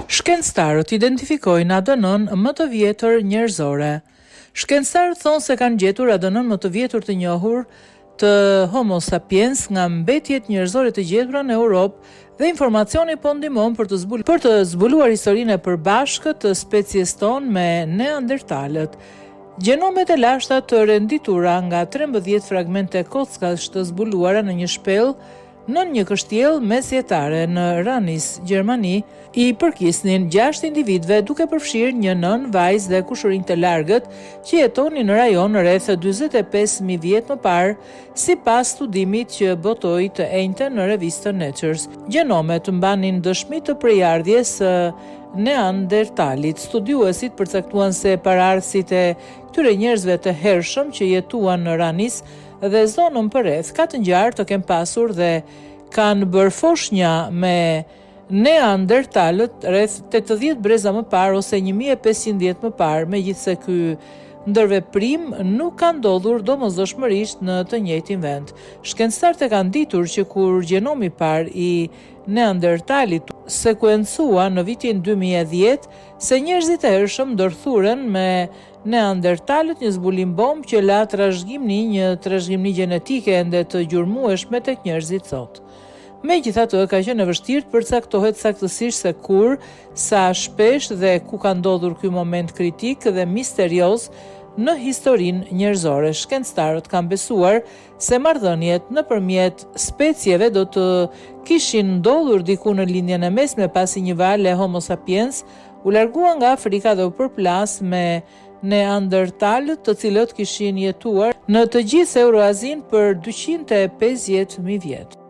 Shkencëtarët identifikojnë ADN-n më të vjetër njerëzore. Shkencëtarët thonë se kanë gjetur ADN-n më të vjetër të njohur të Homo sapiens nga mbetjet njerëzore të gjetura në Europë dhe informacioni po ndihmon për të zbuluar historinë e përbashkët të species tonë me neandertalët. Gjenomet e lashta të renditura nga 13 fragmente kockash të zbuluara në një shpellë në një kështjell mesjetare në Ranis, Gjermani, i përkisnin 6 individëve duke përfshirë një nën, vajzë dhe kushërinj të largët që jetonin në rajon rreth 45.000 vjet më parë, sipas studimit që botoi të enjten në revistën Nature. Gjenomet mbanin dëshmi të prejardhjes së neandertalit. Studiuesit përcaktuan se paraardhësit e këtyre njerëzve të hershëm që jetuan në Ranis dhe zonën përreth ka të ngjarë të kenë pasur dhe kanë bërë foshnja me neandertalët rreth 80 breza më parë ose 1500 vjet më parë, megjithse ky ndërveprim nuk ka ndodhur domosdoshmërisht në të njëjtin vend. Shkencëtarët e kanë ditur që kur gjenomi i parë i neandertalit sekuencua në vitin 2010, se njerëzit e hershëm ndërthuren me neandertalët, një zbulim bomb që la një trashëgimni gjenetike ende të gjurmueshme tek njerëzit sot. Megjithatë, ka qenë e vështirë të përcaktohet saktësisht se kur, sa shpesh dhe ku ka ndodhur ky moment kritik dhe misterioz në historinë njerëzore. Shkencëtarët kanë besuar se marrëdhëniet nëpërmjet specieve do të kishin ndodhur diku në lindjen e mesme pasi një valë Homo sapiens u largua nga Afrika dhe u përplas me neandertalët, të cilët kishin jetuar në të gjithë Euroazinë për 250.000 vjet.